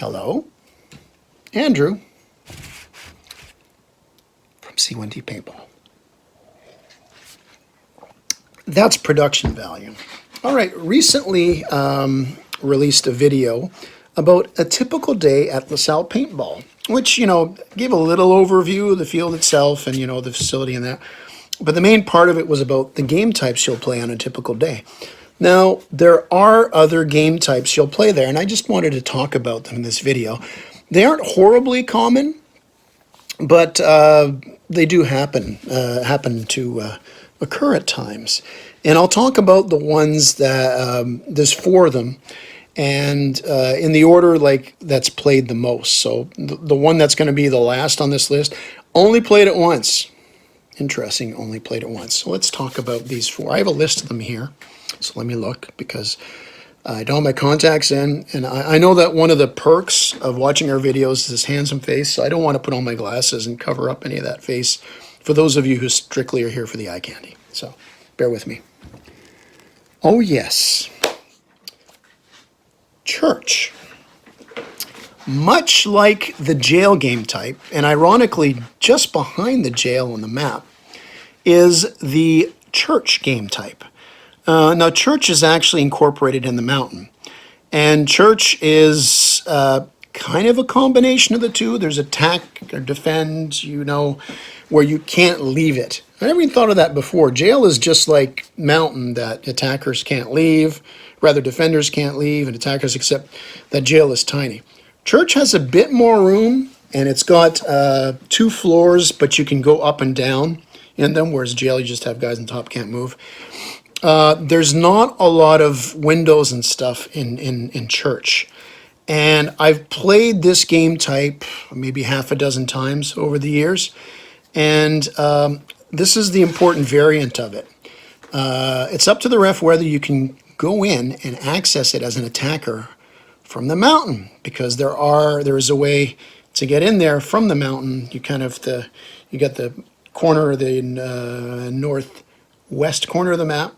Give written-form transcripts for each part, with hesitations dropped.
Hello, Andrew from C1D Paintball. That's production value. All right, recently released a video about a typical day at LaSalle Paintball, which, gave a little overview of the field itself and, the facility and that. But the main part of it was about the game types you'll play on a typical day. Now, there are other game types you'll play there, and I just wanted to talk about them in this video. They aren't horribly common, but they do happen to occur at times. And I'll talk about the ones that, there's 4 of them, and in the order that's played the most. So the one that's going to be the last on this list, only played it once. Interesting, only played it once. So let's talk about these 4. I have a list of them here. So let me look, because I don't have my contacts in, and I know that one of the perks of watching our videos is this handsome face, so I don't want to put on my glasses and cover up any of that face for those of you who strictly are here for the eye candy. So bear with me. Oh yes, church. Much like the jail game type, and ironically just behind the jail on the map, is the church game type. Now, church is actually incorporated in the mountain, and church is kind of a combination of the two. There's attack or defend, where you can't leave it. I never even thought of that before. Jail is just like mountain, that attackers can't leave, rather defenders can't leave, and attackers, except that jail is tiny. Church has a bit more room, and it's got 2 floors, but you can go up and down in them, whereas jail, you just have guys on top, can't move. There's not a lot of windows and stuff in church. And I've played this game type maybe half a dozen times over the years. And this is the important variant of it. It's up to the ref whether you can go in and access it as an attacker from the mountain, because there is a way to get in there from the mountain. You got the corner of the northwest corner of the map.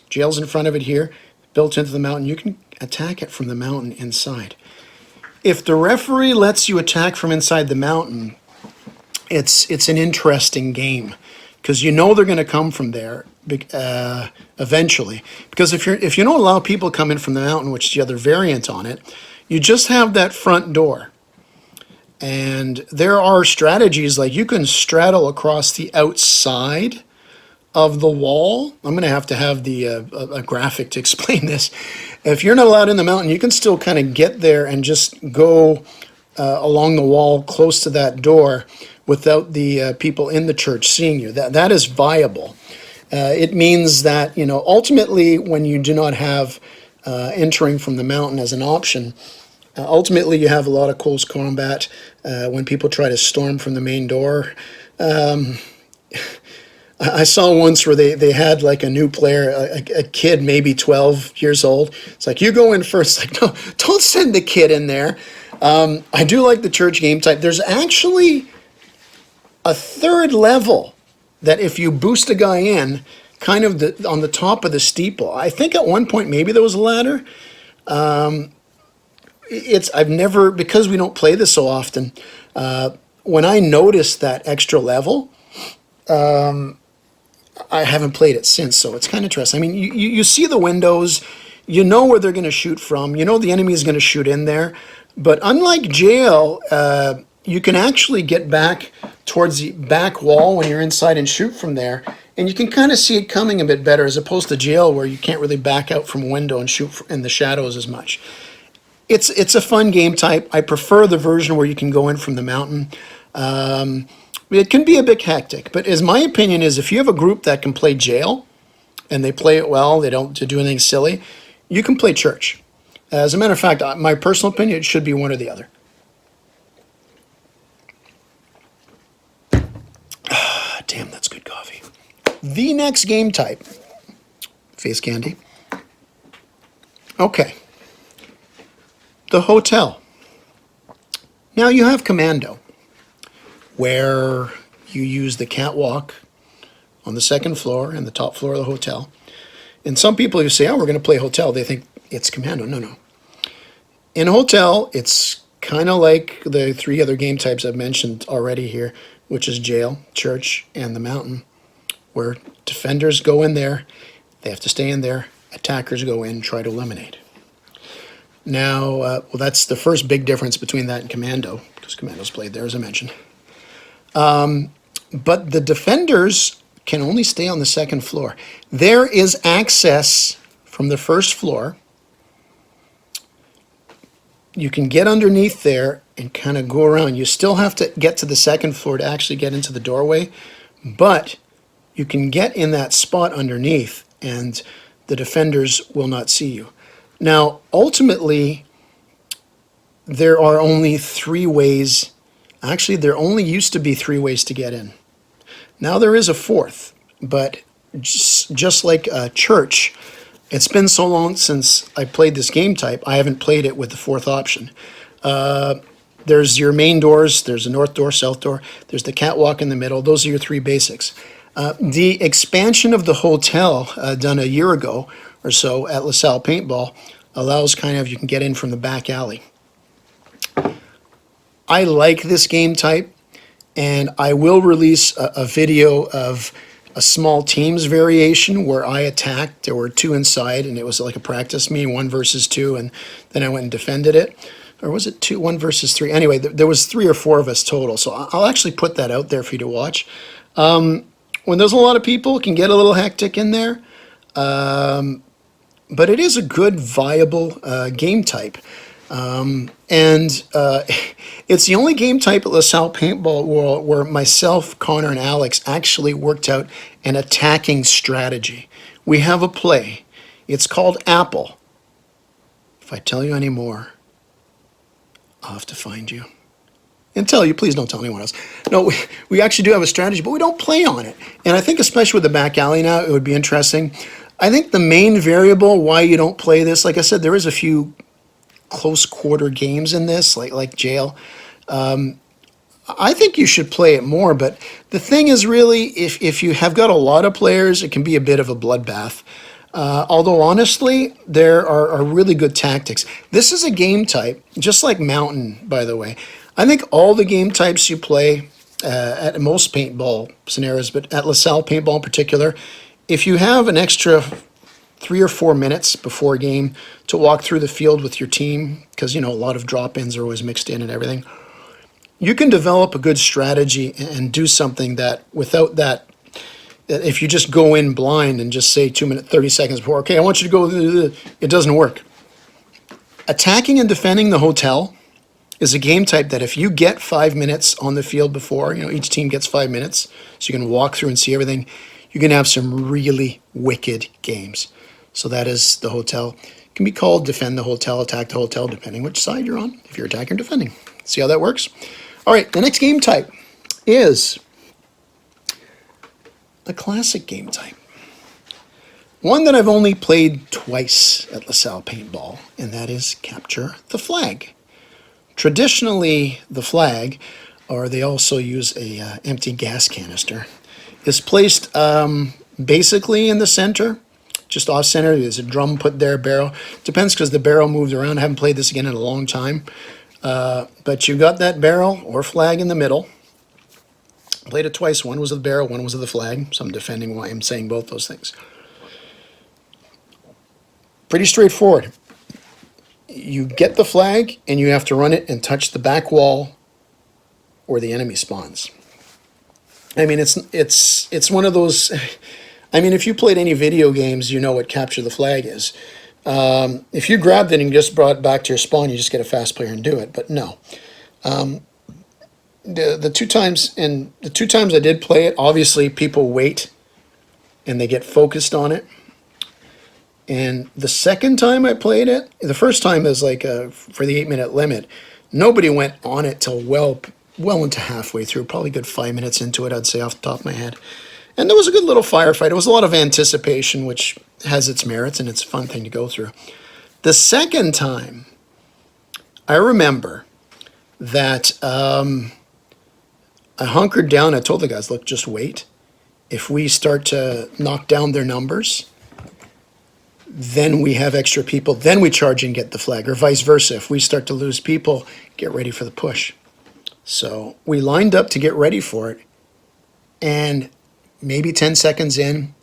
Jail's in front of it here, built into the mountain. You can attack it from the mountain inside. If the referee lets you attack from inside the mountain, it's an interesting game, because they're going to come from there eventually. Because if you don't allow people to come in from the mountain, which is the other variant on it, you just have that front door. And there are strategies, like you can straddle across the outside of the wall. I'm going to have a graphic to explain this. If you're not allowed in the mountain, you can still kind of get there and just go along the wall close to that door without the people in the church seeing you. That is viable. It means that, ultimately, when you do not have entering from the mountain as an option, ultimately you have a lot of close combat when people try to storm from the main door. I saw once where they had like a new player, a kid maybe 12 years old. It's like, you go in first. Like, no, don't send the kid in there. I do like the church game type. There's actually a 3rd level that if you boost a guy in, kind of on the top of the steeple. I think at one point maybe there was a ladder. Because we don't play this so often, when I noticed that extra level, I haven't played it since, so it's kind of interesting. I mean, you see the windows, you know where they're going to shoot from, the enemy is going to shoot in there, but unlike jail, you can actually get back towards the back wall when you're inside and shoot from there, and you can kind of see it coming a bit better, as opposed to jail, where you can't really back out from a window and shoot in the shadows as much. It's a fun game type. I prefer the version where you can go in from the mountain. It can be a bit hectic, but my opinion is, if you have a group that can play jail and they play it well, they don't do anything silly, you can play church. As a matter of fact, my personal opinion, it should be one or the other. Damn, that's good coffee. The next game type, face candy. Okay. The hotel. Now you have commando, where you use the catwalk on the 2nd floor and the top floor of the hotel. And some people who say, oh, we're going to play hotel, they think it's commando. No. In a hotel, it's kind of like the three other game types I've mentioned already here, which is jail, church, and the mountain, where defenders go in there, they have to stay in there, attackers go in, try to eliminate. Now, well, that's the first big difference between that and Commando, because Commando's played there, as I mentioned. But the defenders can only stay on the second floor. There is access from the first floor. You can get underneath there and kind of go around. You still have to get to the second floor to actually get into the doorway, but you can get in that spot underneath and the defenders will not see you. Now, ultimately, there are only three ways. Actually, there only used to be three ways to get in. Now there is a fourth, but just like church, it's been so long since I played this game type, I haven't played it with the fourth option. There's your main doors, there's a north door, south door, there's the catwalk in the middle. Those are your three basics. The expansion of the hotel done a year ago or so at LaSalle Paintball allows you can get in from the back alley. I like this game type, and I will release a video of a small teams variation where I attacked. There were two inside, and it was like a practice me, 1 versus 2, and then I went and defended it. Or was it 1 versus 3? Anyway, there was 3 or 4 of us total, so I'll actually put that out there for you to watch. When there's a lot of people, it can get a little hectic in there, but it is a good, viable game type. It's the only game type at LaSalle Paintball where myself, Connor, and Alex actually worked out an attacking strategy. We have a play. It's called Apple. If I tell you any more, I'll have to find you and tell you. Please don't tell anyone else. No, we actually do have a strategy, but we don't play on it. And I think especially with the back alley now, it would be interesting. I think the main variable why you don't play this, like I said, there is a few close quarter games in this, like jail. I think you should play it more, but the thing is really, if you have got a lot of players, it can be a bit of a bloodbath. Although honestly, there are really good tactics. This is a game type, just like Mountain, by the way. I think all the game types you play at most paintball scenarios, but at LaSalle Paintball in particular, if you have an extra 3 or 4 minutes before a game to walk through the field with your team, because a lot of drop-ins are always mixed in and everything, you can develop a good strategy and do something that without that, if you just go in blind and just say 2 minutes, 30 seconds before, okay, I want you to go, it doesn't work. Attacking and defending the hotel is a game type that if you get 5 minutes on the field before, each team gets 5 minutes, so you can walk through and see everything, you're going to have some really wicked games. So that is the hotel. It can be called defend the hotel, attack the hotel, depending which side you're on, if you're attacking or defending. See how that works? All right, the next game type is a classic game type. One that I've only played twice at LaSalle Paintball, and that is capture the flag. Traditionally, the flag, or they also use a empty gas canister, is placed basically in the center, just off center. There's a drum put there, barrel. Depends because the barrel moves around. I haven't played this again in a long time. But you've got that barrel or flag in the middle. Played it twice. One was of the barrel, one was of the flag. So I'm defending why I'm saying both those things. Pretty straightforward. You get the flag and you have to run it and touch the back wall or the enemy spawns. I mean, it's one of those. I mean, if you played any video games, you know what capture the flag is. If you grabbed it and just brought it back to your spawn, you just get a fast player and do it. But no, the two times I did play it, obviously people wait and they get focused on it. And the second time I played it, the first time is like for the 8-minute limit. Nobody went on it till well into halfway through, probably a good 5 minutes into it, I'd say off the top of my head. And there was a good little firefight. It was a lot of anticipation, which has its merits, and it's a fun thing to go through. The second time, I remember that I hunkered down. I told the guys, look, just wait. If we start to knock down their numbers, then we have extra people, then we charge and get the flag, or vice versa. If we start to lose people, get ready for the push. So we lined up to get ready for it, and maybe 10 seconds in,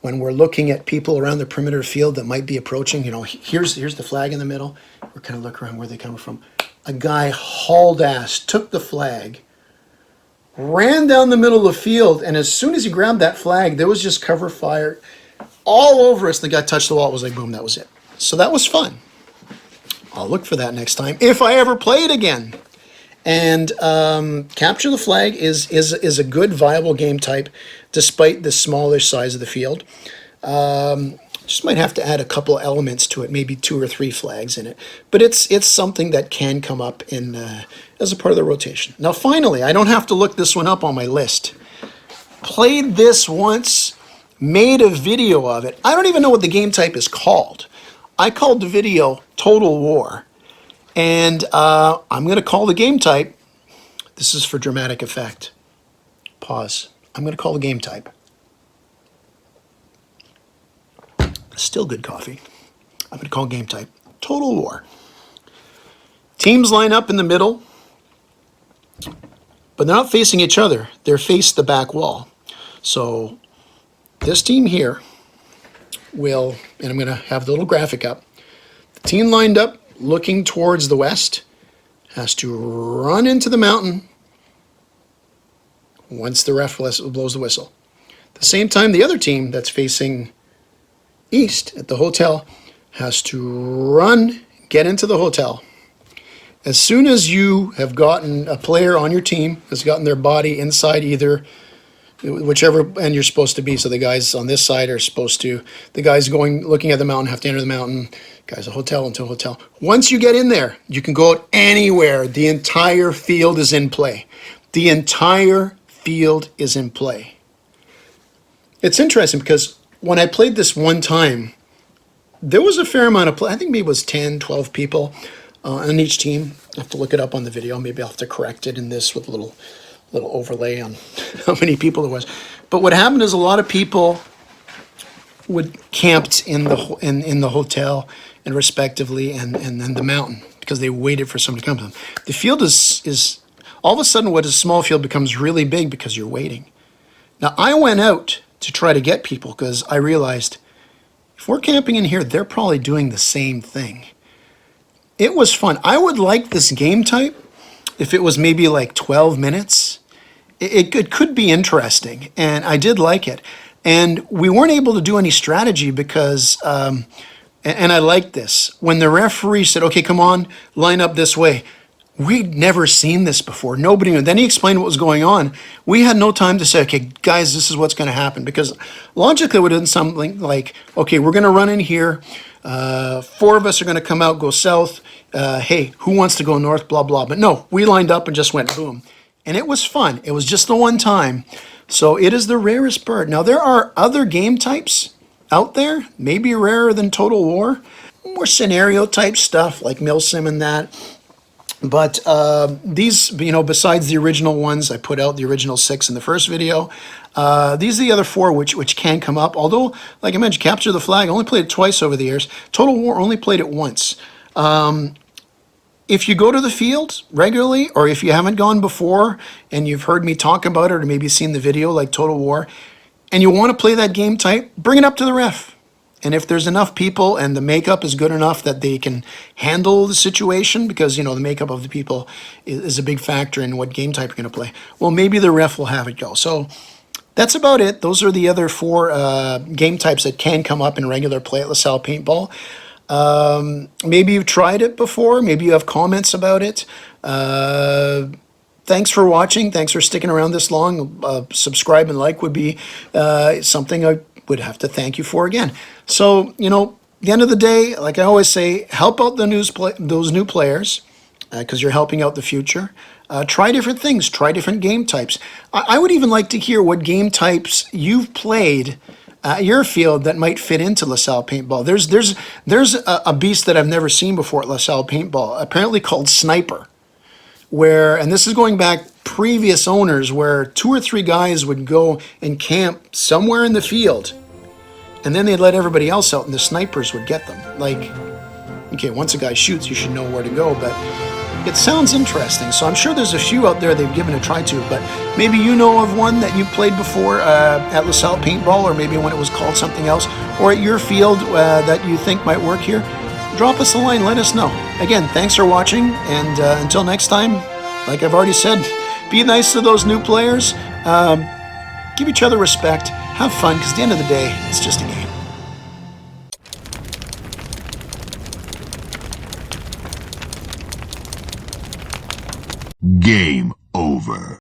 when we're looking at people around the perimeter field that might be approaching, you know, here's the flag in the middle, we're kind of looking around where they're coming from. A guy hauled ass, took the flag, ran down the middle of the field, and as soon as he grabbed that flag, there was just cover fire all over us. The guy touched the wall. It was like, boom, that was it. So that was fun. I'll look for that next time if I ever play it again. And capture the flag is a good, viable game type, despite the smallish size of the field. Just might have to add a couple elements to it, maybe 2 or 3 flags in it. But it's something that can come up in as a part of the rotation. Now, finally, I don't have to look this one up on my list. Played this once, made a video of it. I don't even know what the game type is called. I called the video Total War. And I'm going to call the game type, this is for dramatic effect. Pause. I'm going to call the game type. Still good coffee. I'm going to call game type Total War. Teams line up in the middle, but they're not facing each other. They're facing the back wall. So this team here will, and I'm going to have the little graphic up. The team lined up looking towards the west has to run into the mountain once the ref blows the whistle. At the same time, the other team that's facing east at the hotel has to run, get into the hotel. As soon as you have gotten a player on your team, has gotten their body inside either, whichever end you're supposed to be. So the guys on this side are supposed to, the guys looking at the mountain have to enter the mountain. Guys, a hotel into a hotel. Once you get in there, you can go out anywhere. The entire field is in play. The entire field is in play. It's interesting because when I played this one time, there was a fair amount of play. I think maybe it was 10, 12 people on each team. I have to look it up on the video. Maybe I'll have to correct it in this with a little overlay on how many people there was. But what happened is a lot of people would camped in the hotel and respectively and then the mountain because they waited for someone to come to them. The field is all of a sudden what is a small field becomes really big because you're waiting. Now I went out to try to get people because I realized if we're camping in here, they're probably doing the same thing. It was fun. I would like this game type if it was maybe like 12 minutes. It could be interesting, and I did like it. And we weren't able to do any strategy because, and I liked this, when the referee said, okay, come on, line up this way. We'd never seen this before. Nobody knew. Then he explained what was going on. We had no time to say, okay, guys, this is what's going to happen. Because logically it would have been something like, okay, we're going to run in here. 4 of us are going to come out, go south. Hey, who wants to go north, blah, blah. But no, we lined up and just went boom. And it was fun. It was just the one time. So it is the rarest bird. Now, there are other game types out there, maybe rarer than Total War. More scenario type stuff like Milsim and that. But these, besides the original ones, I put out the original 6 in the first video. These are the other 4 which can come up. Although, like I mentioned, Capture the Flag, I only played it twice over the years. Total War only played it once. If you go to the field regularly, or if you haven't gone before and you've heard me talk about it or maybe seen the video like Total War, and you want to play that game type, bring it up to the ref. And if there's enough people and the makeup is good enough that they can handle the situation, because, the makeup of the people is a big factor in what game type you're going to play, well, maybe the ref will have it go. So that's about it. Those are the other 4 game types that can come up in regular play at LaSalle Paintball. Maybe you've tried it before. Maybe you have comments about it. Thanks for watching. Thanks for sticking around this long. Subscribe and like would be something I would have to thank you for again. So, at the end of the day, like I always say, help out those new players because you're helping out the future. Try different things. Try different game types. I would even like to hear what game types you've played at your field that might fit into LaSalle Paintball. There's a beast that I've never seen before at LaSalle Paintball, apparently called Sniper, and this is going back previous owners, where 2 or 3 guys would go and camp somewhere in the field and then they'd let everybody else out and the snipers would get them. Like, okay, once a guy shoots, you should know where to go, but it sounds interesting. So I'm sure there's a few out there they've given a try to, but maybe you know of one that you played before at LaSalle Paintball, or maybe when it was called something else, or at your field that you think might work here. Drop us a line, let us know. Again, thanks for watching, and until next time, like I've already said, be nice to those new players, give each other respect, have fun, because at the end of the day, it's just a game. Game over.